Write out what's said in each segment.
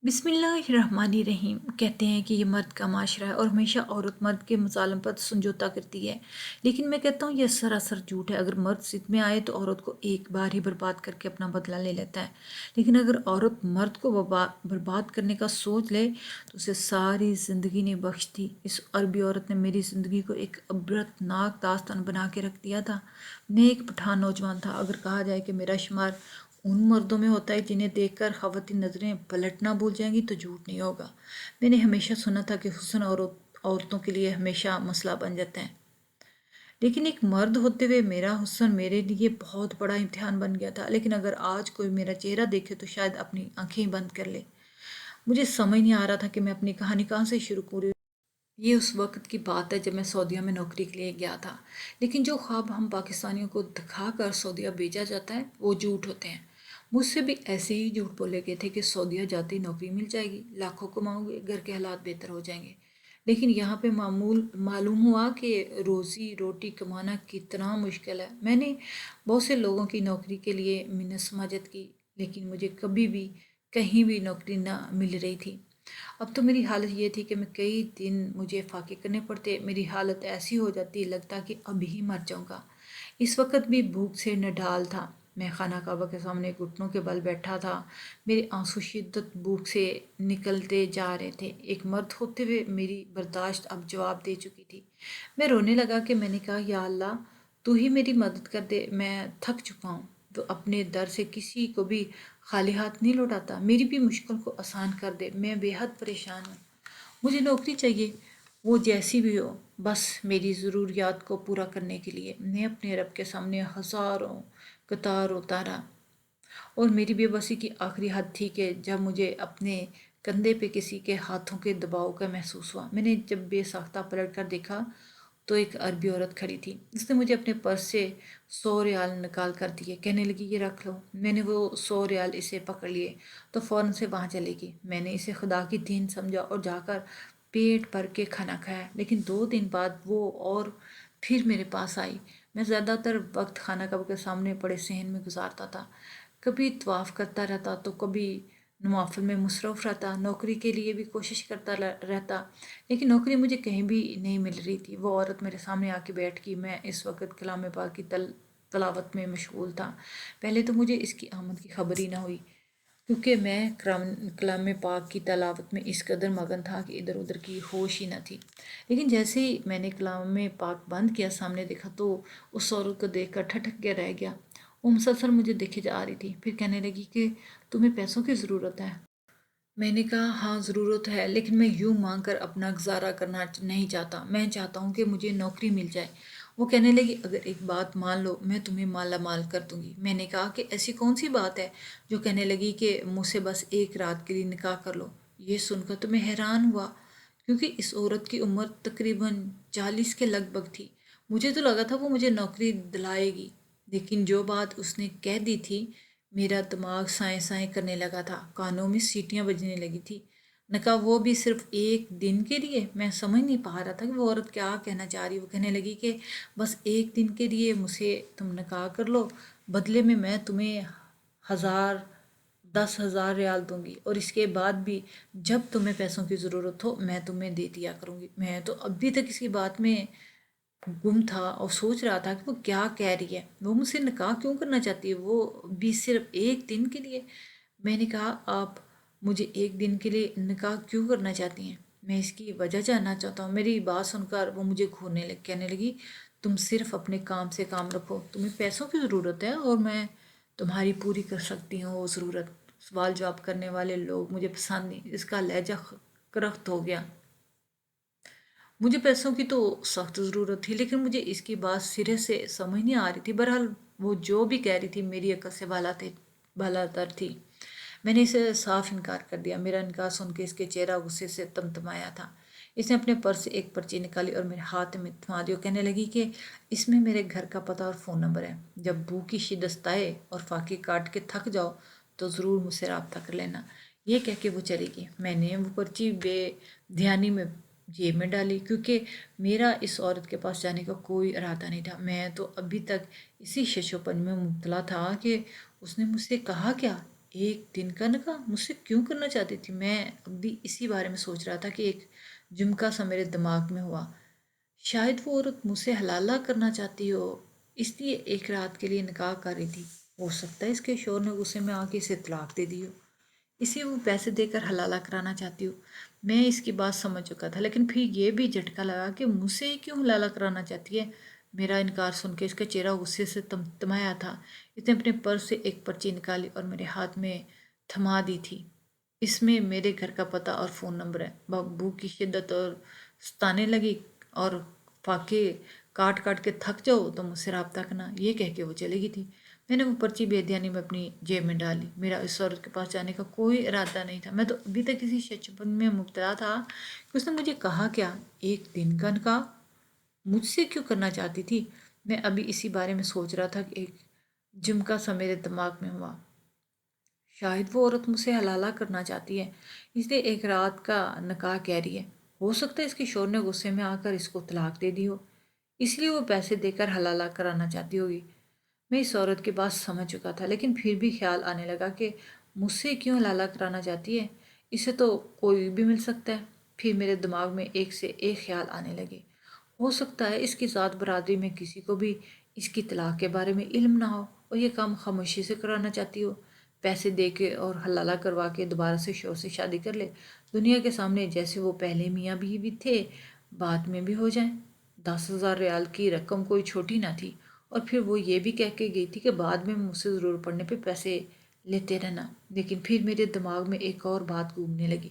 बिस्मिल्लाहिर्रहमानिर्रहीम। कहते हैं कि ये मर्द का माशरा है और हमेशा औरत मर्द के मसालम पर समझौता करती है। लेकिन मैं कहता हूँ यह सरासर झूठ है। अगर मर्द जिद में आए तो औरत को एक बार ही बर्बाद करके अपना बदला ले लेता है। लेकिन अगर औरत मर्द को बर्बाद करने का सोच ले तो उसे सारी ज़िंदगी नहीं बख्शती। इस अरबी औरत ने मेरी ज़िंदगी को एक अबरतनाक दास्तान बना के रख दिया था। मैं एक पठान नौजवान था। अगर कहा जाए कि मेरा शुमार उन मर्दों में होता है जिन्हें देखकर ख़वातीन नज़रें पलटना भूल जाएंगी तो झूठ नहीं होगा। मैंने हमेशा सुना था कि हुस्न औरतों के लिए हमेशा मसला बन जाता है। लेकिन एक मर्द होते हुए मेरा हुस्न मेरे लिए बहुत बड़ा इम्तिहान बन गया था। लेकिन अगर आज कोई मेरा चेहरा देखे तो शायद अपनी आंखें ही बंद कर ले। मुझे समझ नहीं आ रहा था कि मैं अपनी कहानी कहाँ से शुरू करूँ। ये उस वक्त की बात है जब मैं सऊदीया में नौकरी के लिए गया था। लेकिन जो ख्वाब हम पाकिस्तानियों को दिखाकर सऊदीया भेजा जाता है वो झूठ होते हैं। मुझसे भी ऐसे ही झूठ बोले गए थे कि सऊदीया जाते ही नौकरी मिल जाएगी, लाखों कमाओगे, घर के हालात बेहतर हो जाएंगे। लेकिन यहाँ पे मालूम हुआ कि रोज़ी रोटी कमाना कितना मुश्किल है। मैंने बहुत से लोगों की नौकरी के लिए मिन्नत समाजत की, लेकिन मुझे कभी भी कहीं भी नौकरी ना मिल रही थी। अब तो मेरी हालत ये थी कि मैं कई दिन मुझे फाके करने पड़ते। मेरी हालत ऐसी हो जाती, लगता कि अभी ही मर जाऊंगा। इस वक्त भी भूख से नढाल था। मैं खाना काबा के सामने घुटनों के बल बैठा था। मेरे आंसू शिद्दत भूख से निकलते जा रहे थे। एक मर्द होते हुए मेरी बर्दाश्त अब जवाब दे चुकी थी। मैं रोने लगा कि मैंने कहा, या अल्लाह, तू ही मेरी मदद कर दे। मैं थक चुका हूँ तो अपने दर से किसी को भी खाली हाथ नहीं लौटाता। मेरी भी मुश्किल को आसान कर दे। मैं बेहद परेशान हूँ। मुझे नौकरी चाहिए, वो जैसी भी हो, बस मेरी ज़रूरियात को पूरा करने के लिए। मैं अपने रब के सामने हज़ारों कतार उतारा और मेरी बेबसी की आखिरी हद थी कि जब मुझे अपने कंधे पे किसी के हाथों के दबाव का महसूस हुआ। मैंने जब बेसाख्ता पलट कर देखा तो एक अरबी औरत खड़ी थी। उसने मुझे अपने पर्स से 100 रियाल निकाल कर दिए। कहने लगी, ये रख लो। मैंने वो 100 रियाल इसे पकड़ लिए तो फ़ौरन से वहाँ चली गई। मैंने इसे खुदा की दीन समझा और जाकर पेट भर के खाना खाया। लेकिन 2 दिन बाद वो और फिर मेरे पास आई। मैं ज़्यादातर वक्त खाना कब के सामने पड़े सहन में गुजारता था। कभी तवाफ़ करता रहता तो कभी नवाफिल में मुसरफ रहता। नौकरी के लिए भी कोशिश करता रहता, लेकिन नौकरी मुझे कहीं भी नहीं मिल रही थी। वो औरत मेरे सामने आके बैठ गई। मैं इस वक्त कलाम पाक की तलावत में मशगूल था। पहले तो मुझे इसकी आमद की खबर ही ना हुई, क्योंकि मैं कलाम पाक की तलावत में इस कदर मगन था कि इधर उधर की होश ही न थी। लेकिन जैसे ही मैंने कलाम पाक बंद किया, सामने देखा तो उस औरत को देखकर ठठक के रह गया। वो मुसलसल मुझे देखे जा रही थी। फिर कहने लगी कि तुम्हें पैसों की ज़रूरत है। मैंने कहा, हाँ ज़रूरत है, लेकिन मैं यूँ मांग कर अपना गुजारा करना नहीं चाहता। मैं चाहता हूँ कि मुझे नौकरी मिल जाए। वो कहने लगी, अगर एक बात मान लो, मैं तुम्हें माला माल कर दूंगी। मैंने कहा कि ऐसी कौन सी बात है। जो कहने लगी कि मुझसे बस एक रात के लिए निकाह कर लो। ये सुनकर तो मैं हैरान हुआ, क्योंकि इस औरत की उम्र तकरीबन 40 के लगभग थी। मुझे तो लगा था वो मुझे नौकरी दिलाएगी। लेकिन जो बात उसने कह दी थी, मेरा दिमाग साएं साएं करने लगा था। कानों में सीटियां बजने लगी थी। नका वो भी सिर्फ एक दिन के लिए। मैं समझ नहीं पा रहा था कि वो औरत क्या कहना चाह रही। वो कहने लगी कि बस एक दिन के लिए मुझसे तुम निकाह कर लो, बदले में मैं तुम्हें 1000 10,000 रियाल दूंगी, और इसके बाद भी जब तुम्हें पैसों की ज़रूरत हो मैं तुम्हें दे दिया करूंगी। मैं तो अभी तक इसकी बात में गुम था और सोच रहा था कि वो क्या कह रही है। वो मुझसे निकाह क्यों करना चाहती है, वो भी सिर्फ एक दिन के लिए। मैंने कहा, आप मुझे एक दिन के लिए निकाह क्यों करना चाहती हैं? मैं इसकी वजह जानना चाहता हूँ। मेरी बात सुनकर वो मुझे घूरने लग कहने लगी, तुम सिर्फ अपने काम से काम रखो। तुम्हें पैसों की ज़रूरत है और मैं तुम्हारी पूरी कर सकती हूँ वो ज़रूरत। सवाल जवाब करने वाले लोग मुझे पसंद नहीं। इसका लहजा करख्त हो गया। मुझे पैसों की तो सख्त ज़रूरत थी, लेकिन मुझे इसकी बात सिरे से समझ नहीं आ रही थी। बहरहाल वो जो भी कह रही थी मेरी अकल से बालातर थी। मैंने इसे साफ इनकार कर दिया। मेरा इनकार सुन के इसके चेहरा गुस्से से तमतमाया था। इसने अपने पर्स से एक पर्ची निकाली और मेरे हाथ में थमा दी और कहने लगी कि इसमें मेरे घर का पता और फ़ोन नंबर है। जब भूख की शिदत आए और फाके काट के थक जाओ तो ज़रूर मुझसे रब्ता कर लेना। ये कह के वो चली गई। मैंने वो पर्ची बेध्यानी में जेब में डाली, क्योंकि मेरा इस औरत के पास जाने का कोई इरादा नहीं था। मैं तो अभी तक इसी शशोपन में मुब्तला था कि उसने मुझसे कहा क्या। ایک دن کا نکاح مجھ سے کیوں کرنا چاہتی تھی؟ میں اب بھی اسی بارے میں سوچ رہا تھا کہ ایک جمکا سا میرے دماغ میں ہوا۔ شاید وہ عورت مجھ سے حلالہ کرنا چاہتی ہو، اس لیے ایک رات کے لیے نکاح کر رہی تھی۔ ہو سکتا ہے اس کے شوہر نے غصے میں آ کے اسے طلاق دے دی ہو، اسے وہ پیسے دے کر حلالہ کرانا چاہتی ہو۔ میں اس کی بات سمجھ چکا تھا، لیکن پھر یہ بھی جھٹکا لگا کہ مجھ سے ہی کیوں حلالہ کرانا چاہتی ہے۔ میرا انکار سن کے اس کا چہرہ غصے سے تمتمایا تھا۔ اس نے اپنے پرس سے ایک پرچی نکالی اور میرے ہاتھ میں تھما دی تھی۔ اس میں میرے گھر کا پتہ اور فون نمبر ہے۔ بھوک کی شدت اور ستانے لگی اور فاقے کاٹ کاٹ کے تھک جاؤ تو مجھ سے رابطہ کرنا، یہ کہہ کے وہ چلے گئی تھی۔ میں نے وہ پرچی بے دھیانی میں اپنی جیب میں ڈال لی۔ میرا اس عورت کے پاس جانے کا کوئی ارادہ نہیں تھا۔ میں تو ابھی تک کسی شچپن میں مبتلا تھا کہ اس نے مجھے کہا کیا، ایک دن کا نکاح مجھ سے کیوں کرنا چاہتی تھی؟ میں ابھی اسی بارے میں سوچ رہا تھا کہ ایک جھمکا سا میرے دماغ میں ہوا۔ شاید وہ عورت مجھ سے حلالہ کرنا چاہتی ہے، اس لیے ایک رات کا نکاح کہہ رہی ہے۔ ہو سکتا ہے اس کے شوہر نے غصے میں آ کر اس کو طلاق دے دی ہو، اس لیے وہ پیسے دے کر حلالہ کرانا چاہتی ہوگی۔ میں اس عورت کی بات سمجھ چکا تھا، لیکن پھر بھی خیال آنے لگا کہ مجھ سے کیوں حلالہ کرانا چاہتی ہے؟ اسے تو کوئی بھی مل سکتا ہے۔ پھر میرے دماغ میں ایک سے ایک خیال آنے لگے۔ ہو سکتا ہے اس کی ذات برادری میں کسی کو بھی اس کی طلاق کے بارے میں علم نہ ہو اور یہ کام خاموشی سے کرانا چاہتی ہو، پیسے دے کے اور حلالہ کروا کے دوبارہ سے شوہر سے شادی کر لے، دنیا کے سامنے جیسے وہ پہلے میاں بیوی تھے بعد میں بھی ہو جائیں۔ 10,000 ریال کی رقم کوئی چھوٹی نہ تھی، اور پھر وہ یہ بھی کہہ کے گئی تھی کہ بعد میں مجھ سے ضرورت پڑنے پہ پیسے لیتے رہنا۔ لیکن پھر میرے دماغ میں ایک اور بات گھومنے لگی۔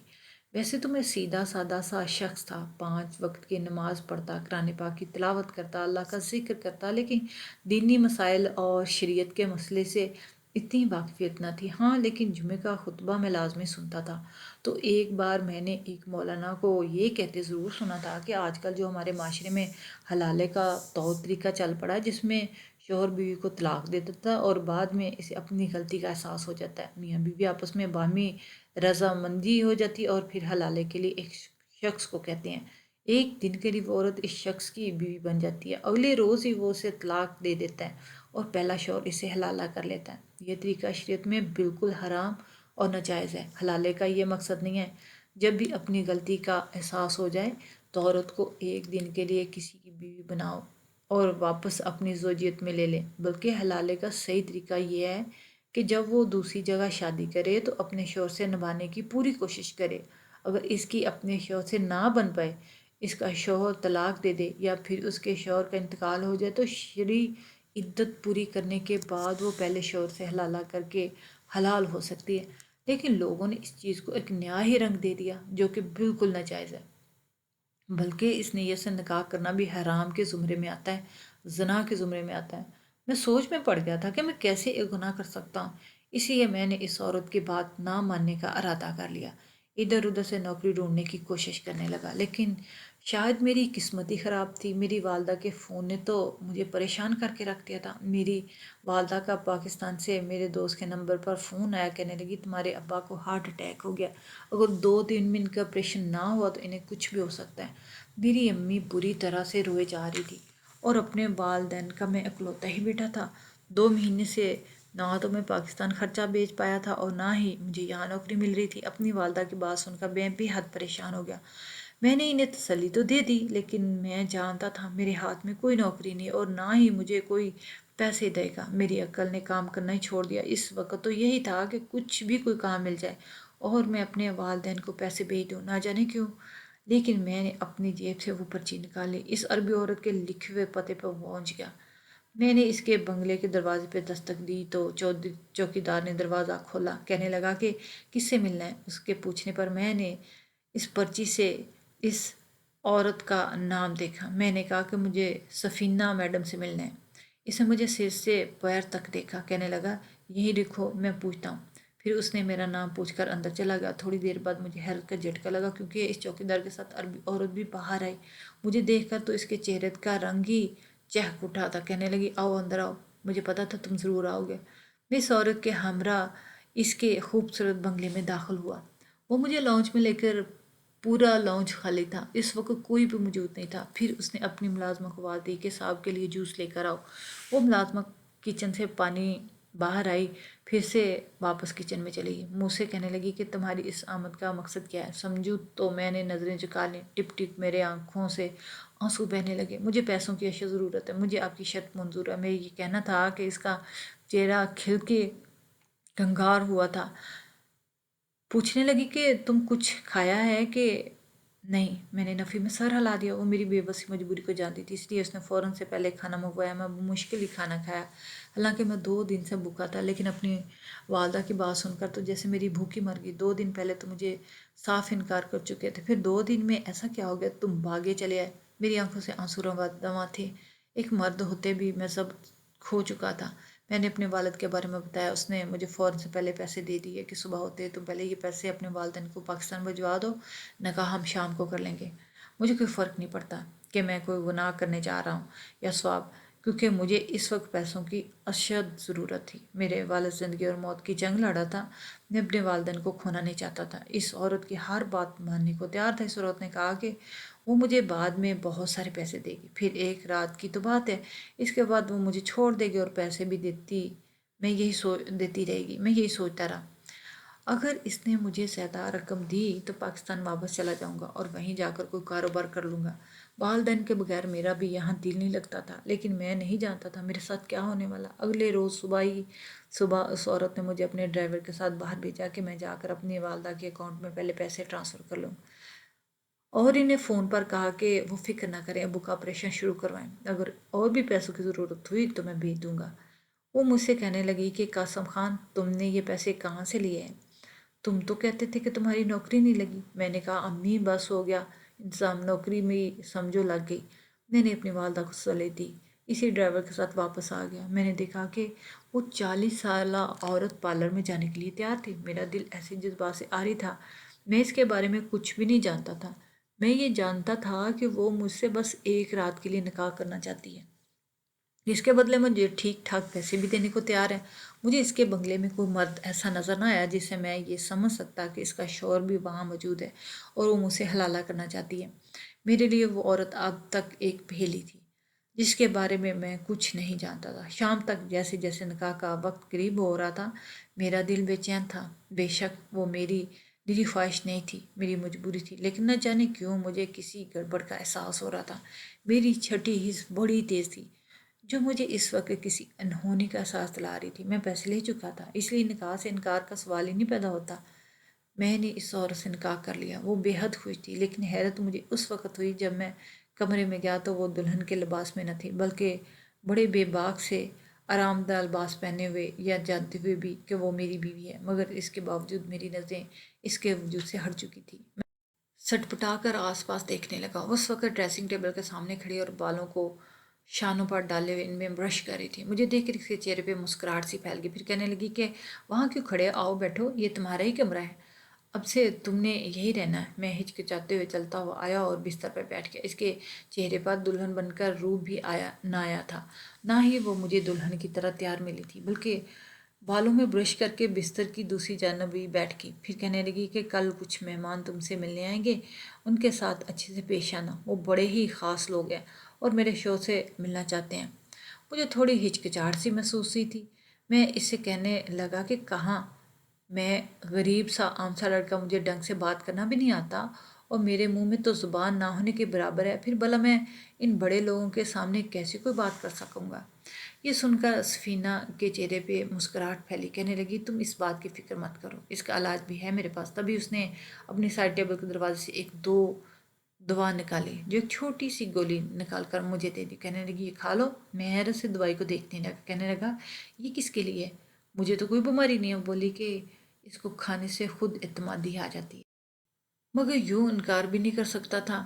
ویسے تو میں سیدھا سادہ سا شخص تھا، 5 وقت کی نماز پڑھتا، قرآن پاک کی تلاوت کرتا، اللہ کا ذکر کرتا، لیکن دینی مسائل اور شریعت کے مسئلے سے اتنی واقفیت نہ تھی۔ ہاں، لیکن جمعہ کا خطبہ میں لازمی سنتا تھا۔ تو ایک بار میں نے ایک مولانا کو یہ کہتے ضرور سنا تھا کہ آج کل جو ہمارے معاشرے میں حلالے کا طور طریقہ چل پڑا ہے، جس میں شوہر بیوی کو طلاق دے دیتا ہے اور بعد میں اسے اپنی غلطی کا احساس ہو جاتا ہے، میاں بیوی آپس میں باہمی رضامندی ہو جاتی ہے اور پھر حلالے کے لیے ایک شخص کو کہتے ہیں۔ ایک دن کے لیے وہ عورت اس شخص کی بیوی بن جاتی ہے، اگلے روز ہی وہ اسے طلاق دے دیتا ہے اور پہلا شوہر اسے حلالہ کر لیتا ہے۔ یہ طریقہ شریعت میں بالکل حرام اور ناجائز ہے۔ حلالے کا یہ مقصد نہیں ہے جب بھی اپنی غلطی کا احساس ہو جائے تو عورت کو ایک دن کے لیے کسی کی بیوی بناؤ اور واپس اپنی زوجیت میں لے لیں، بلکہ حلالے کا صحیح طریقہ یہ ہے کہ جب وہ دوسری جگہ شادی کرے تو اپنے شوہر سے نبھانے کی پوری کوشش کرے۔ اگر اس کی اپنے شوہر سے نہ بن پائے، اس کا شوہر طلاق دے دے یا پھر اس کے شوہر کا انتقال ہو جائے تو شرعی عدت پوری کرنے کے بعد وہ پہلے شوہر سے حلالہ کر کے حلال ہو سکتی ہے۔ لیکن لوگوں نے اس چیز کو ایک نیا ہی رنگ دے دیا جو کہ بالکل ناجائز ہے، بلکہ اس نیت سے نکاح کرنا بھی حرام کے زمرے میں آتا ہے، زنا کے زمرے میں آتا ہے۔ میں سوچ میں پڑ گیا تھا کہ میں کیسے ایک گناہ کر سکتا ہوں، اسی لیے میں نے اس عورت کی بات نہ ماننے کا ارادہ کر لیا۔ ادھر ادھر سے نوکری ڈھونڈنے کی کوشش کرنے لگا، لیکن شاید میری قسمت ہی خراب تھی۔ میری والدہ کے فون نے تو مجھے پریشان کر کے رکھ دیا تھا۔ میری والدہ کا پاکستان سے میرے دوست کے نمبر پر فون آیا، کہنے لگی تمہارے ابا کو ہارٹ اٹیک ہو گیا، اگر 2 دن میں ان کا آپریشن نہ ہوا تو انہیں کچھ بھی ہو سکتا ہے۔ میری امی بری طرح سے روئے جا رہی تھی اور اپنے والدین کا میں اکلوتا ہی بیٹا تھا۔ 2 مہینے سے نہ تو میں پاکستان خرچہ بیچ پایا تھا اور نہ ہی مجھے یہاں نوکری مل رہی تھی۔ اپنی والدہ کی بات سن کر میں بے حد پریشان ہو گیا۔ میں نے انہیں تسلی تو دے دی، لیکن میں جانتا تھا میرے ہاتھ میں کوئی نوکری نہیں اور نہ ہی مجھے کوئی پیسے دے گا۔ میری عقل نے کام کرنا ہی چھوڑ دیا۔ اس وقت تو یہی تھا کہ کچھ بھی کوئی کام مل جائے اور میں اپنے والدین کو پیسے بھیج دوں، نہ جانے کیوں۔ لیکن میں نے اپنی جیب سے وہ پرچی نکالی، اس عربی عورت کے لکھے ہوئے پتے پر پہنچ گیا۔ میں نے اس کے بنگلے کے دروازے پہ دستک دی تو چوکیدار نے دروازہ کھولا، کہنے لگا کہ کس سے ملنا ہے۔ اس کے پوچھنے پر میں نے اس پرچی سے اس عورت کا نام دیکھا۔ میں نے کہا کہ مجھے سفینہ میڈم سے ملنا ہے۔ اس نے مجھے سر سے پیر تک دیکھا، کہنے لگا یہیں لکھو، میں پوچھتا ہوں۔ پھر اس نے میرا نام پوچھ کر اندر چلا گیا۔ تھوڑی دیر بعد مجھے حیرت کا جھٹکا لگا کیونکہ اس کے ساتھ عربی عورت بھی باہر آئی۔ مجھے دیکھ کر تو اس کے چہرے کا رنگ ہی چہک اٹھا تھا۔ کہنے لگی آؤ اندر آؤ، مجھے پتا تھا تم ضرور آؤ گے۔ میں اس عورت کے ہمراہ اس کے خوبصورت بنگلے میں داخل ہوا۔ وہ مجھے لاؤنج میں لے کر، پورا لاؤنج خالی تھا، اس وقت کوئی بھی موجود نہیں تھا۔ پھر اس نے اپنی ملازمہ کو آواز دی کہ صاحب کے لیے جوس لے کر آؤ۔ وہ ملازمہ کچن سے پانی बाहर आई, फिर से वापस किचन में चली गई। मुँह से कहने लगी कि तुम्हारी इस आमद का मकसद क्या है? समझूं तो मैंने नज़रें झुका लीं। टिप टिप मेरे आँखों से आंसू बहने लगे। मुझे पैसों की अशद ज़रूरत है, मुझे आपकी शर्त मंजूर है। मैं ये कहना था कि इसका चेहरा खिल के कंगार हुआ था। पूछने लगी कि तुम कुछ खाया है कि नहीं। मैंने नफ़ी में सर हिला दिया। वो मेरी बेबसी मजबूरी को जानती थी, इसलिए उसने फ़ौरन से पहले खाना मंगवाया। मैं मुश्किल ही खाना खाया। हालांकि मैं 2 दिन से भूखा था, लेकिन अपनी वालदा की बात सुनकर तो जैसे मेरी भूखी मर गई। 2 दिन पहले तो मुझे साफ इनकार कर चुके थे, फिर 2 दिन में ऐसा क्या हो गया तुम भागे चले आए? मेरी आंखों से आंसू रवा थे। एक मर्द होते भी मैं सब खो चुका था। मैंने अपने वालिद के बारे में बताया। उसने मुझे फ़ौरन से पहले पैसे दे दिए कि सुबह होते तुम पहले ये पैसे अपने वालिदैन को पाकिस्तान भिजवा दो, नकाह हम शाम को कर लेंगे। मुझे कोई फ़र्क नहीं पड़ता कि मैं कोई गुनाह करने जा रहा हूँ या सवाब, क्योंकि मुझे इस वक्त पैसों की अशद ज़रूरत थी। मेरे वालिद ज़िंदगी और मौत की जंग लड़ा था। मैं अपने वालिदैन को खोना नहीं चाहता था। इस औरत की हर बात मानने को तैयार था। इस औरत ने कहा कि वो मुझे बाद में बहुत सारे पैसे देगी, फिर एक रात की तो बात है, इसके बाद वो मुझे छोड़ देगी और पैसे भी देती रहेगी। मैं यही सोचता रहा, अगर इसने मुझे ज़्यादा रकम दी तो पाकिस्तान वापस चला जाऊंगा और वहीं जाकर कोई कारोबार कर लूँगा। वालदैन के बगैर मेरा भी यहाँ दिल नहीं लगता था, लेकिन मैं नहीं जानता था मेरे साथ क्या होने वाला। अगले रोज़ सुबह उस औरत ने मुझे अपने ड्राइवर के साथ बाहर भेजा कि मैं जाकर अपनी वालदा के अकाउंट में पहले पैसे ट्रांसफ़र कर लूँ, और इन्हें फ़ोन पर कहा कि वो फ़िक्र ना करें, अबू का ऑपरेशन शुरू करवाएं। अगर और भी पैसों की ज़रूरत हुई तो मैं भेज दूंगा। वो मुझसे कहने लगी कि कासम खान, तुमने ये पैसे कहाँ से लिए हैं? तुम तो कहते थे कि तुम्हारी नौकरी नहीं लगी। मैंने कहा अम्मी बस हो गया इंतज़ाम, नौकरी में समझो लग गई। मैंने अपनी वालदा को सलाह दी। इसी ड्राइवर के साथ वापस आ गया। मैंने देखा कि वो 40 साल औरत पार्लर में जाने के लिए तैयार थी। मेरा दिल ऐसे जज्बात से आ रही था। मैं इसके बारे में कुछ भी नहीं जानता था। मैं ये जानता था कि वो मुझसे बस एक रात के लिए निकाह करना चाहती है, इसके बदले मुझे ठीक ठाक पैसे भी देने को तैयार है। मुझे इसके बंगले में कोई मर्द ऐसा नज़र ना आया जिससे मैं ये समझ सकता कि इसका शौहर भी वहाँ मौजूद है और वो मुझसे हलाला करना चाहती है। मेरे लिए वो औरत अब तक एक पहेली थी जिसके बारे में मैं कुछ नहीं जानता था। शाम तक जैसे जैसे निकाह का वक्त करीब हो रहा था, मेरा दिल बेचैन था। बेशक वो मेरी दिली ख्वाहिश नहीं थी, मेरी मजबूरी थी, लेकिन न जाने क्यों मुझे किसी गड़बड़ का एहसास हो रहा था। मेरी छठी हिस्स बड़ी तेज़ थी, जो मुझे इस वक्त किसी अनहोनी का एहसास दिला रही थी। मैं पैसे ले चुका था, इसलिए निकाह से इनकार का सवाल ही नहीं पैदा होता। मैंने इस औरत से निकाह कर लिया। वो बेहद खुश थी, लेकिन हैरत मुझे उस वक़्त हुई जब मैं कमरे में गया तो वो दुल्हन के लिबास में न थी, बल्कि बड़े बेबाक से आरामदायक लिबास पहने हुए, या जानते हुए भी कि वो मेरी बीवी है, मगर इसके बावजूद मेरी नज़रें इसके वजूद से हट चुकी थी। मैं सटपटा कर आसपास देखने लगा। उस वक़्त ड्रेसिंग टेबल के सामने खड़ी और बालों को शानों पर डाले हुए इनमें ब्रश कर रही थी। मुझे देख कर इसके चेहरे पे मुस्कुराहट सी फैल गई। फिर कहने लगी कि वहाँ क्यों खड़े, आओ बैठो, ये तुम्हारा ही कमरा है, अब से तुमने यही रहना है। मैं हिचकिचाते हुए चलता हुआ आया और बिस्तर पर बैठ गया। इसके चेहरे पर दुल्हन बनकर रूप भी आया था। ना ही वो मुझे दुल्हन की तरह तैयार मिली थी, बल्कि बालों में ब्रश करके बिस्तर की दूसरी जानब भी बैठ गई। फिर कहने लगी कि कल कुछ मेहमान तुमसे मिलने आएंगे, उनके साथ अच्छे से पेश आना, वो बड़े ही ख़ास लोग हैं और मेरे शो से मिलना चाहते हैं। मुझे थोड़ी हिचकिचाहट सी महसूस हुई थी। मैं इससे कहने लगा कि कहाँ, मैं गरीब सा आम सा लड़का, मुझे ढंग से बात करना भी नहीं आता और मेरे मुंह में तो ज़ुबान ना होने के बराबर है, फिर भला मैं इन बड़े लोगों के सामने कैसे कोई बात कर सकूँगा? ये सुनकर सफीना के चेहरे पे मुस्कुराहट फैली। कहने लगी तुम इस बात की फ़िक्र मत करो, इसका इलाज भी है मेरे पास। तभी उसने अपनी साइड टेबल के दरवाजे से एक दो दवा निकाली, जो एक छोटी सी गोली निकाल कर मुझे दे दी। कहने लगी ये खा लो। मैं हैरत से दवाई को देखने लगा। कहने लगा ये किसके लिए है? मुझे तो कोई बीमारी नहीं है। बोली कि इसको खाने से खुद एतमादी आ जाती है, मगर यूं इनकार भी नहीं कर सकता था।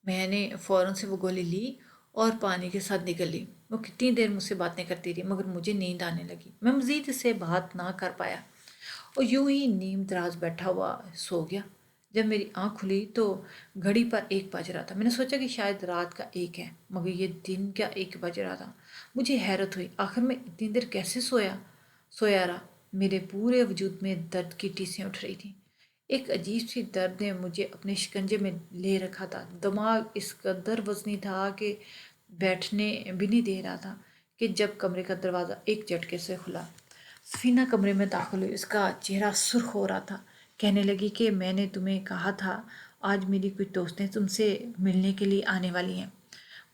मैंने फ़ौरन से वो गोली ली और पानी के साथ निगल ली। वो कितनी देर मुझसे बातें करती रही, मगर मुझे नींद आने लगी। मैं मज़ीद इससे बात ना कर पाया और यूं ही नीम दराज बैठा हुआ सो गया। जब मेरी आँख खुली तो घड़ी पर 1 बज रहा था। मैंने सोचा कि शायद रात का 1 है, मगर ये दिन का 1 बज रहा था। मुझे हैरत हुई, आखिर मैं इतनी देर कैसे सोया रहा। मेरे पूरे वजूद में दर्द की टीसें उठ रही थीं। एक अजीब सी दर्द ने मुझे अपने शिकंजे में ले रखा था। दिमाग इस कदर वज़नी था कि बैठने भी नहीं दे रहा था कि जब कमरे का दरवाज़ा एक झटके से खुला, सफीना कमरे में दाखिल हुई। उसका चेहरा सुर्ख हो रहा था। कहने लगी कि मैंने तुम्हें कहा था आज मेरी कुछ दोस्तें तुमसे मिलने के लिए आने वाली हैं,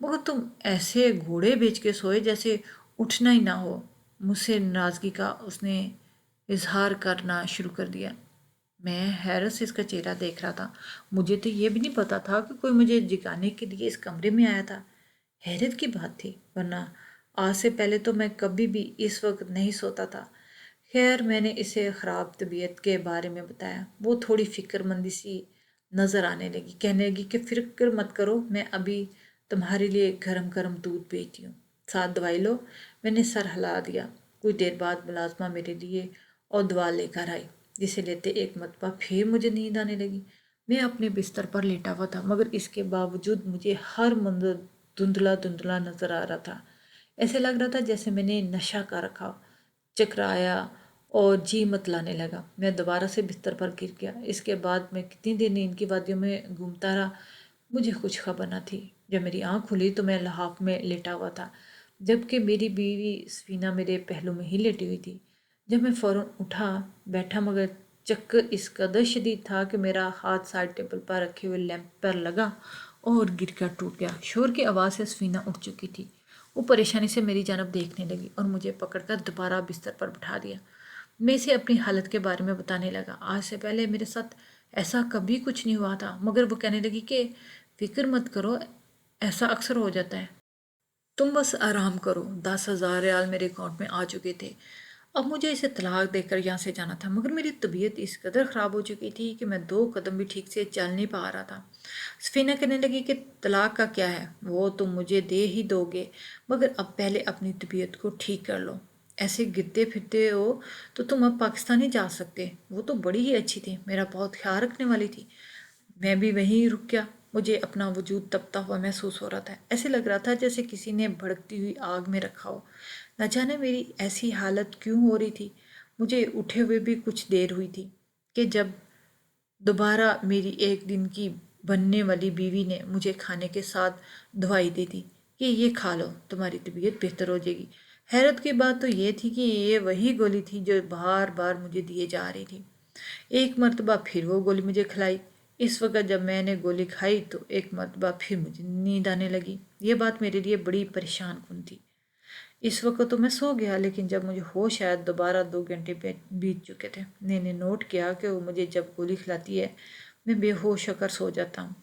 मगर तुम ऐसे घोड़े बेच के सोए जैसे उठना ही ना हो। मुझसे नाराज़गी का उसने इजहार करना शुरू कर दिया। मैं हैरत से इसका चेहरा देख रहा था। मुझे तो ये भी नहीं पता था कि कोई मुझे जगाने के लिए इस कमरे में आया था। हैरत की बात थी, वरना आज से पहले तो मैं कभी भी इस वक्त नहीं सोता था। खैर, मैंने इसे ख़राब तबीयत के बारे में बताया। वो थोड़ी फ़िक्रमंदी सी नज़र आने लगी। कहने लगी कि फ़िक्र मत करो, मैं अभी तुम्हारे लिए गरम गरम दूध भेजती हूँ, साथ दवाई लो। मैंने सर हिला दिया। कुछ देर बाद मुलाजमा मेरे लिए और दवा लेकर आई, जिसे लेते एक मरतबा फिर मुझे नींद आने लगी। मैं अपने बिस्तर पर लेटा हुआ था, मगर इसके बावजूद मुझे हर मंजर धुंधला धुंधला नज़र आ रहा था। ऐसे लग रहा था जैसे मैंने नशा कर रखा हो। चकराया और जी मतलाने लगा। मैं दोबारा से बिस्तर पर गिर गया। इसके बाद मैं कितनी देर नींद की वादियों में घूमता रहा, मुझे कुछ खबर न थी। जब मेरी आँख खुली तो मैं लहाफ में लेटा हुआ था, जबकि मेरी बीवी सफीना मेरे पहलू में ही लेटी हुई थी। जब मैं फ़ौरन उठा बैठा, मगर चक्कर इस कदर शदीद था कि मेरा हाथ साइड टेबल पर रखे हुए लैंप पर लगा और गिर कर टूट गया। शोर की आवाज़ से सफीना उठ चुकी थी। वो परेशानी से मेरी जानब देखने लगी और मुझे पकड़कर दोबारा बिस्तर पर बिठा दिया। मैं इसे अपनी हालत के बारे में बताने लगा। आज से पहले मेरे साथ ऐसा कभी कुछ नहीं हुआ था, मगर वो कहने लगी कि फिक्र मत करो, ऐसा अक्सर हो जाता है, तुम बस आराम करो। 10,000 रियाल मेरे अकाउंट में आ चुके थे। अब मुझे इसे तलाक देकर यहाँ से जाना था, मगर मेरी तबीयत इस कदर ख़राब हो चुकी थी कि मैं 2 कदम भी ठीक से चल नहीं पा रहा था। सफीना कहने लगी कि तलाक का क्या है, वो तुम मुझे दे ही दोगे, मगर अब पहले अपनी तबीयत को ठीक कर लो। ऐसे गिरते फिरते हो तो तुम अब पाकिस्तान ही जा सकते। वो तो बड़ी ही अच्छी थी, मेरा बहुत ख्याल रखने वाली थी। मैं भी वहीं रुक गया। मुझे अपना वजूद तपता हुआ महसूस हो रहा था। ऐसे लग रहा था जैसे किसी ने भड़कती हुई आग में रखा हो। न जाने मेरी ऐसी हालत क्यों हो रही थी। मुझे उठे हुए भी कुछ देर हुई थी कि जब दोबारा मेरी एक दिन की बनने वाली बीवी ने मुझे खाने के साथ दवाई दी थी कि ये खा लो, तुम्हारी तबीयत बेहतर हो जाएगी। हैरत की बात तो ये थी कि ये वही गोली थी जो बार बार मुझे दिए जा रही थी। एक मर्तबा फिर वो गोली मुझे खिलाई। इस वक्त जब मैंने गोली खाई तो एक मर्तबा फिर मुझे नींद आने लगी। ये बात मेरे लिए बड़ी परेशान कुन थी। इस वक्त तो मैं सो गया, लेकिन जब मुझे होश आया दोबारा 2 घंटे बीत चुके थे। मैंने नोट किया कि वो मुझे जब गोली खिलाती है मैं बेहोश होकर सो जाता हूँ।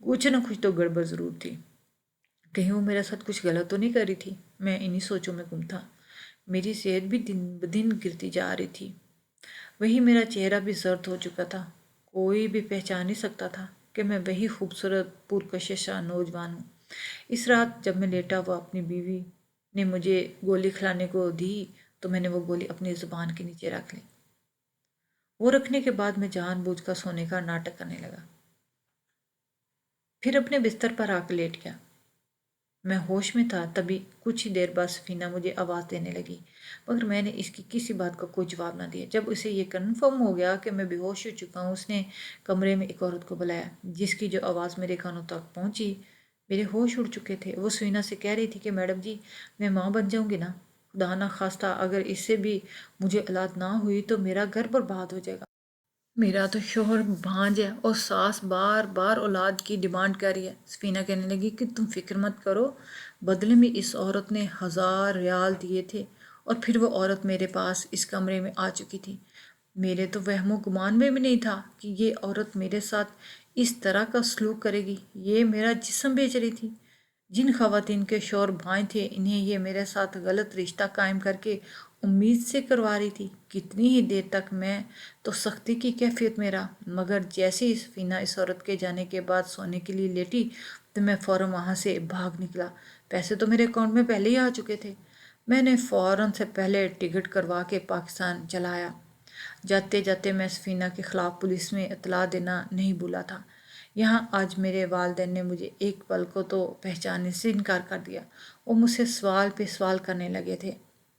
कुछ न कुछ तो गड़बड़ ज़रूर थी। कहीं वो मेरे साथ कुछ गलत तो नहीं कर रही थी। मैं इन्हीं सोचों में गुम था। मेरी सेहत भी दिन ब दिन गिरती जा रही थी। वही मेरा चेहरा भी जर्द हो चुका था। कोई भी पहचान नहीं सकता था कि मैं वही खूबसूरत पुरकशिश नौजवान हूँ। इस रात जब मैं लेटा हुआ अपनी बीवी ने मुझे गोली खिलाने को दी तो मैंने वो गोली अपनी ज़ुबान के नीचे रख ली। वो रखने के बाद मैं जानबूझकर सोने का नाटक करने लगा, फिर अपने बिस्तर पर आकर लेट गया। मैं होश में था तभी कुछ ही देर बाद सफीना मुझे आवाज़ देने लगी, मगर मैंने इसकी किसी बात का कोई जवाब ना दिया। जब उसे ये कन्फर्म हो गया कि मैं बेहोश हो चुका हूँ, उसने कमरे में एक औरत को बुलाया, जिसकी जो आवाज़ मेरे कानों तक पहुँची। मेरे होश उड़ चुके थे। वो सफीना से कह रही थी कि मैडम जी, मैं माँ बन जाऊँगी ना, खुदा ना खास्ता अगर इससे भी मुझे औलाद ना हुई तो मेरा घर बर्बाद हो जाएगा। मेरा तो शोहर भांज है और सास बार बार औलाद की डिमांड कर रही है। सफीना कहने लगी कि तुम फिक्र मत करो, बदले में इस औरत ने 1,000 रियाल दिए थे और फिर वो औरत मेरे पास इस कमरे में आ चुकी थी। मेरे तो वहमो गुमान में भी नहीं था कि ये औरत मेरे साथ इस तरह का सलूक करेगी। ये मेरा जिस्म बेच रही थी। जिन ख़वातीन के शौहर भाई थे, इन्हें ये मेरे साथ गलत रिश्ता कायम करके उम्मीद से करवा रही थी। कितनी ही देर तक मैं तो सख्ती की कैफियत में रहा, मगर जैसे ही सफीना इस औरत के जाने के बाद सोने के लिए लेटी तो मैं फ़ौरन वहाँ से भाग निकला। पैसे तो मेरे अकाउंट में पहले ही आ चुके थे। मैंने फ़ौरन से पहले टिकट करवा के पाकिस्तान चला आया। जाते जाते मैं सफीना के ख़िलाफ़ पुलिस में इतला देना नहीं भूला था। यहाँ आज मेरे वालिदैन ने मुझे एक पल को तो पहचानने से इनकार कर दिया। वो मुझसे सवाल पे सवाल करने लगे थे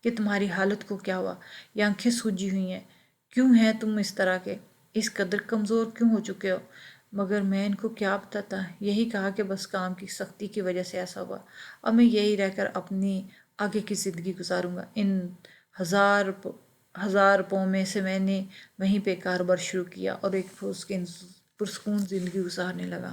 कि तुम्हारी हालत को क्या हुआ, ये आंखें सूजी हुई हैं, क्यों हैं तुम इस तरह के, इस कदर कमज़ोर क्यों हो चुके हो। मगर मैं इनको क्या बताता, यही कहा कि बस काम की सख्ती की वजह से ऐसा हुआ। अब मैं यही रहकर अपनी आगे की ज़िंदगी गुजारूंगा। इन 1,000 1000 پاؤں میں سے میں نے وہیں پہ کاروبار شروع کیا اور ایک اس کے پرسکون زندگی گزارنے لگا۔